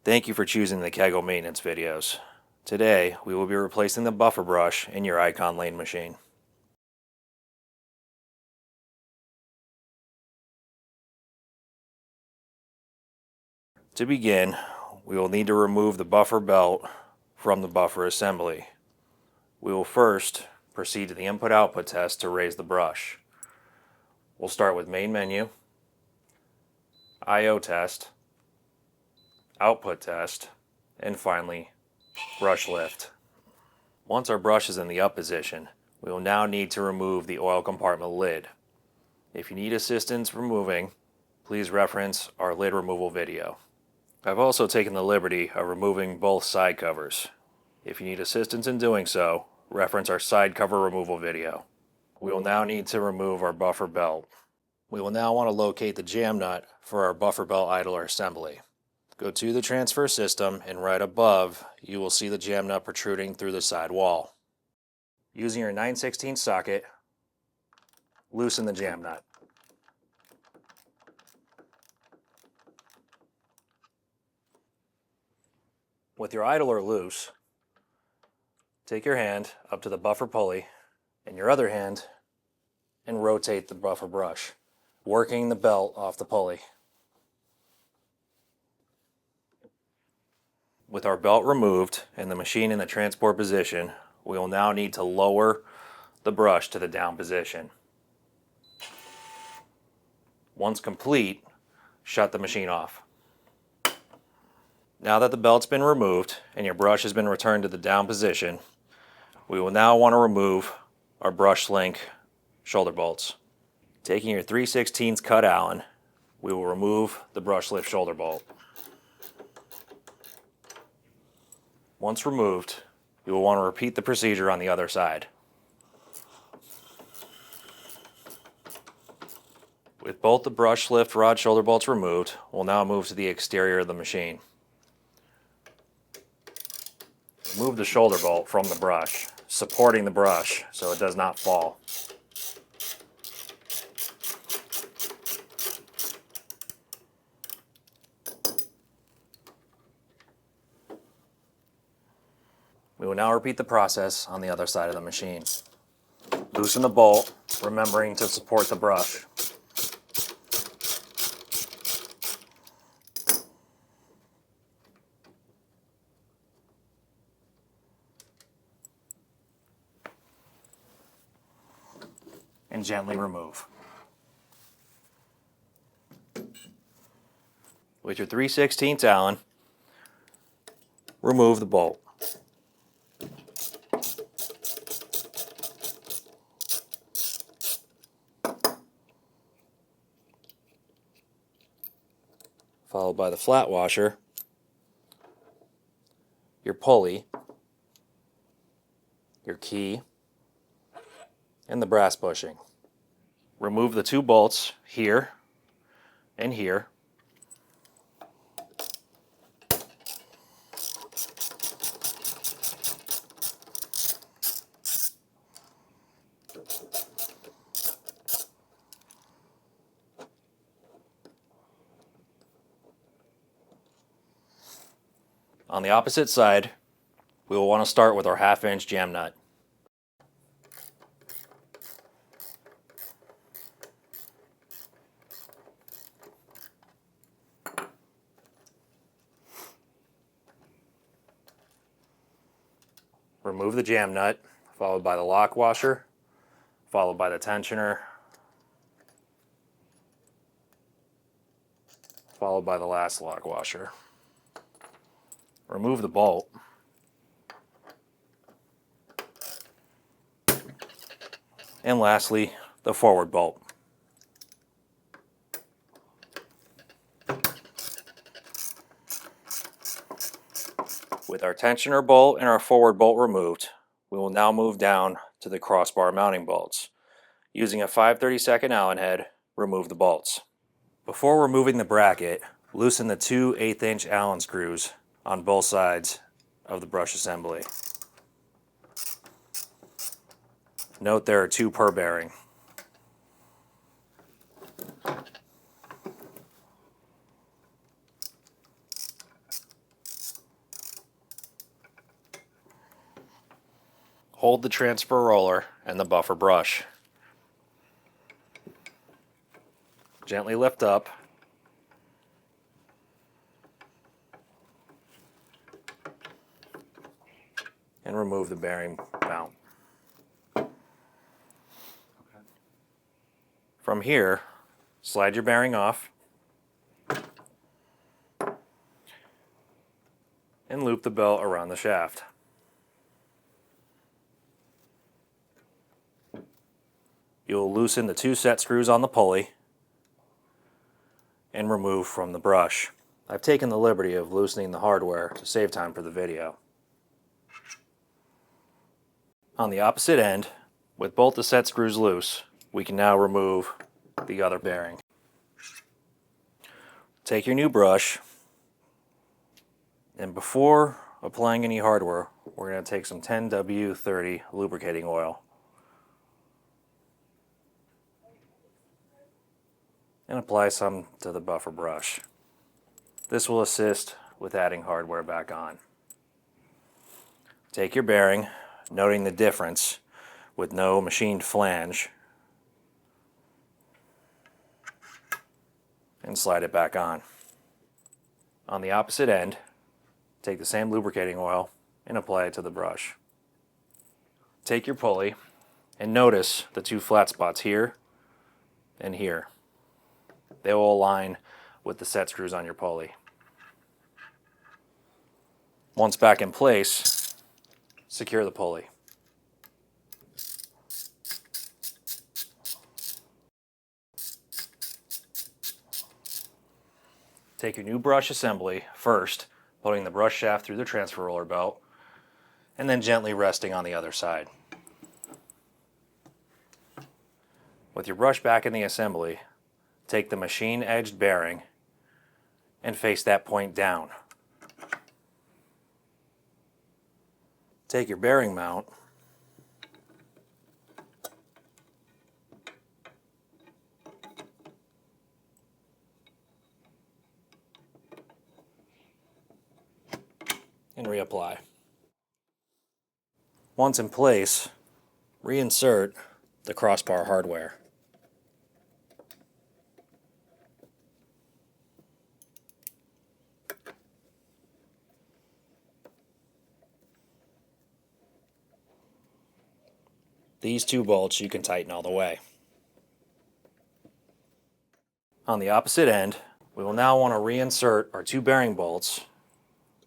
Thank you for choosing the Kegel maintenance videos. Today, we will be replacing the buffer brush in your IKON Lane machine. To begin, we will need to remove the buffer belt from the buffer assembly. We will first proceed to the input-output test to raise the brush. We'll start with main menu, I/O test, output test, and finally, brush lift. Once our brush is in the up position, we will now need to remove the oil compartment lid. If you need assistance removing, please reference our lid removal video. I've also taken the liberty of removing both side covers. If you need assistance in doing so, reference our side cover removal video. We will now need to remove our buffer belt. We will now want to locate the jam nut for our buffer belt idler assembly. Go to the transfer system, and right above you will see the jam nut protruding through the side wall. Using your 9/16 socket, loosen the jam nut. With your idler loose, take your hand up to the buffer pulley and your other hand and rotate the buffer brush, working the belt off the pulley. With our belt removed and the machine in the transport position, we will now need to lower the brush to the down position. Once complete, shut the machine off. Now that the belt's been removed and your brush has been returned to the down position, we will now want to remove our brush link shoulder bolts. Taking your 3/16 cut Allen, we will remove the brush lift shoulder bolt. Once removed, you will want to repeat the procedure on the other side. With both the brush lift rod shoulder bolts removed, we'll now move to the exterior of the machine. Remove the shoulder bolt from the brush, supporting the brush so it does not fall. We will now repeat the process on the other side of the machine. Loosen the bolt, remembering to support the brush. And gently remove. With your 3/16 Allen, remove the bolt. Followed by the flat washer, your pulley, your key, and the brass bushing. Remove the two bolts here and here. On the opposite side, we will want to start with our 1/2-inch jam nut. Remove the jam nut, followed by the lock washer, followed by the tensioner, followed by the last lock washer. Remove the bolt. And lastly, the forward bolt. With our tensioner bolt and our forward bolt removed, we will now move down to the crossbar mounting bolts. Using a 5/32 Allen head, remove the bolts. Before removing the bracket, loosen the two 1/8-inch Allen screws on both sides of the brush assembly. Note there are two per bearing. hold the transfer roller and the buffer brush. Gently lift up. And remove the bearing mount. From here, slide your bearing off and loop the belt around the shaft. You will loosen the 2 set screws on the pulley and remove from the brush. I've taken the liberty of loosening the hardware to save time for the video. On the opposite end, with both the set screws loose, we can now remove the other bearing. Take your new brush, and before applying any hardware, we're going to take some 10W30 lubricating oil and apply some to the buffer brush. This will assist with adding hardware back on. Take your bearing, noting the difference with no machined flange, and slide it back on. On the opposite end, take the same lubricating oil and apply it to the brush. Take your pulley and notice the 2 flat spots here and here. They will align with the set screws on your pulley. Once back in place, secure the pulley. Take your new brush assembly first, putting the brush shaft through the transfer roller belt, and then gently resting on the other side. With your brush back in the assembly, take the machine-edged bearing and face that point down. Take your bearing mount and reapply. Once in place, reinsert the crossbar hardware. These 2 bolts you can tighten all the way. On the opposite end, we will now want to reinsert our 2 bearing bolts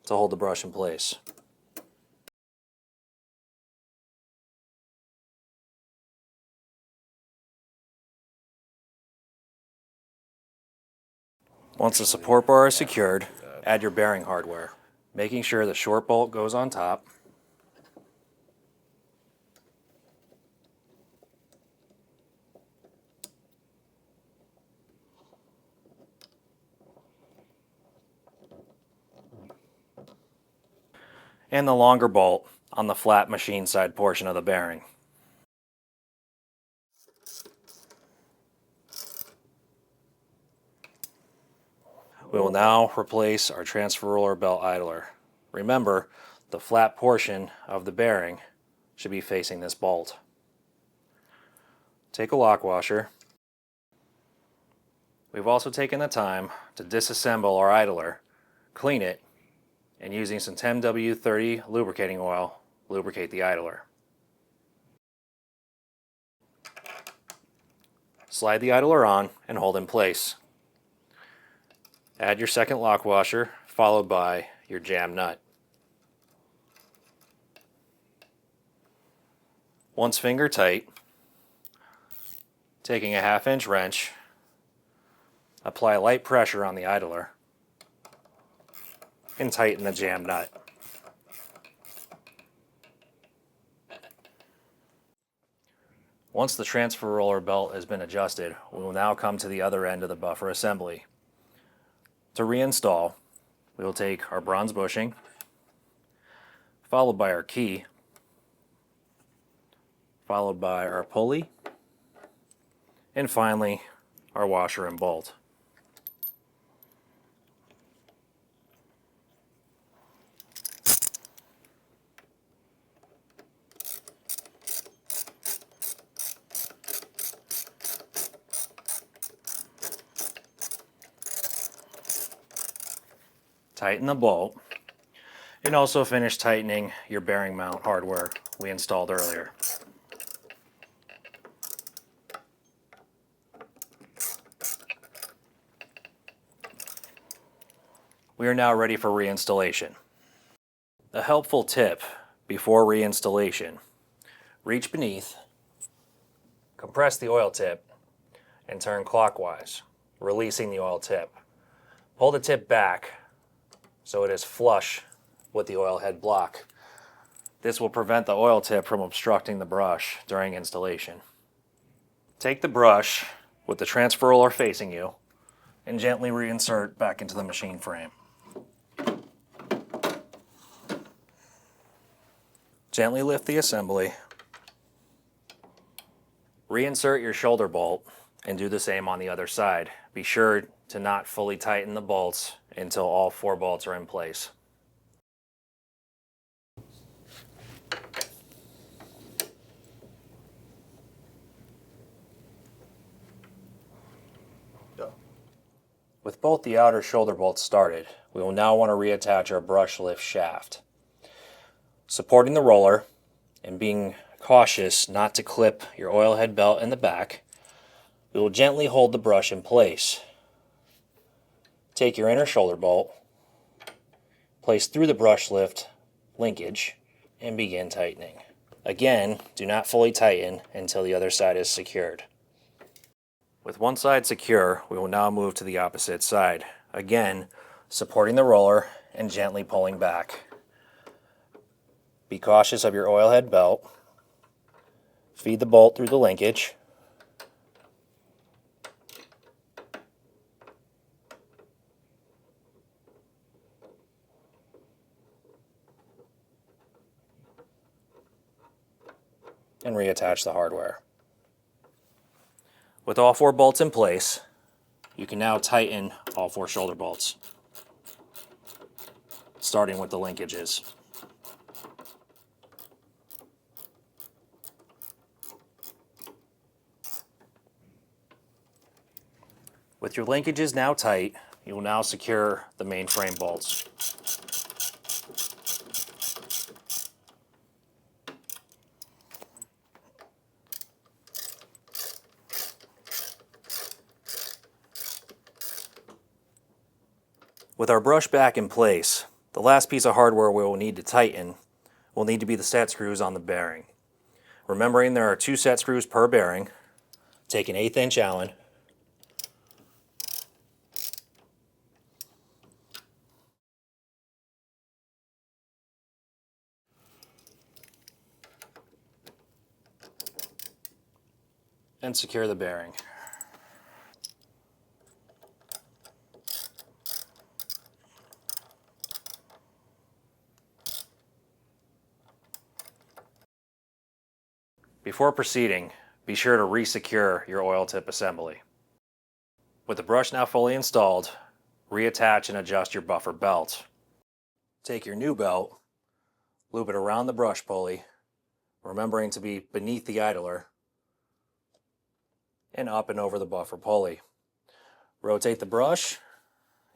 to hold the brush in place. Once the support bar is secured, add your bearing hardware, making sure the short bolt goes on top, and the longer bolt on the flat machine side portion of the bearing. We will now replace our transfer roller belt idler. Remember, the flat portion of the bearing should be facing this bolt. Take a lock washer. We've also taken the time to disassemble our idler, clean it, and using some 10W30 lubricating oil, lubricate the idler. Slide the idler on and hold in place. Add your second lock washer, followed by your jam nut. Once finger tight, taking a 1/2-inch wrench, apply light pressure on the idler and tighten the jam nut. Once the transfer roller belt has been adjusted, we will now come to the other end of the buffer assembly. To reinstall, we will take our bronze bushing, followed by our key, followed by our pulley, and finally our washer and bolt. tighten the bolt, and also finish tightening your bearing mount hardware we installed earlier. We are now ready for reinstallation. A helpful tip before reinstallation: reach beneath, compress the oil tip, and turn clockwise, releasing the oil tip. Pull the tip back so it is flush with the oil head block. This will prevent the oil tip from obstructing the brush during installation. Take the brush with the transfer roller facing you and gently reinsert back into the machine frame. Gently lift the assembly. Reinsert your shoulder bolt and do the same on the other side. Be sure to not fully tighten the bolts until all 4 bolts are in place. With both the outer shoulder bolts started, we will now want to reattach our brush lift shaft. Supporting the roller and being cautious not to clip your oil head belt in the back, we will gently hold the brush in place. Take your inner shoulder bolt, place through the brush lift linkage, and begin tightening. Again, do not fully tighten until the other side is secured. With one side secure, we will now move to the opposite side. Again, supporting the roller and gently pulling back. Be cautious of your oil head belt. Feed the bolt through the linkage. And reattach the hardware. With all 4 bolts in place, you can now tighten all 4 shoulder bolts, starting with the linkages. With your linkages now tight, you will now secure the main frame bolts. With our brush back in place, the last piece of hardware we will need to tighten will need to be the set screws on the bearing. Remembering there are 2 set screws per bearing, take an 1/8 inch Allen, and secure the bearing. Before proceeding, be sure to re-secure your oil tip assembly. With the brush now fully installed, reattach and adjust your buffer belt. Take your new belt, loop it around the brush pulley, remembering to be beneath the idler, and up and over the buffer pulley. Rotate the brush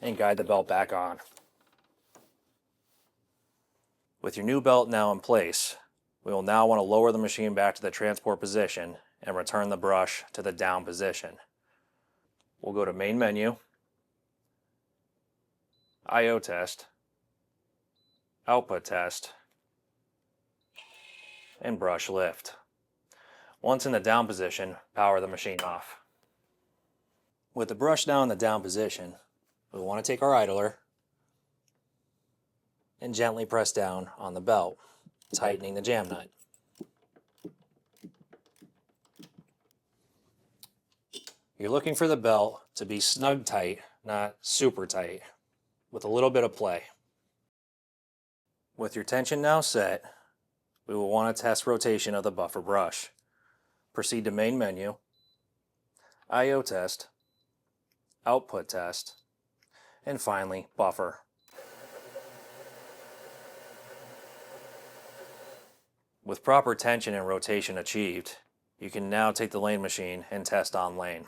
and guide the belt back on. With your new belt now in place, we will now want to lower the machine back to the transport position and return the brush to the down position. We'll go to Main Menu, I/O Test, Output Test, and Brush Lift. Once in the down position, power the machine off. With the brush now in the down position, we want to take our idler and gently press down on the belt, tightening the jam nut. You're looking for the belt to be snug tight, not super tight, with a little bit of play. With your tension now set, we will want to test rotation of the buffer brush. Proceed to Main Menu, I/O Test, Output Test, and finally Buffer. With proper tension and rotation achieved, you can now take the lane machine and test on lane.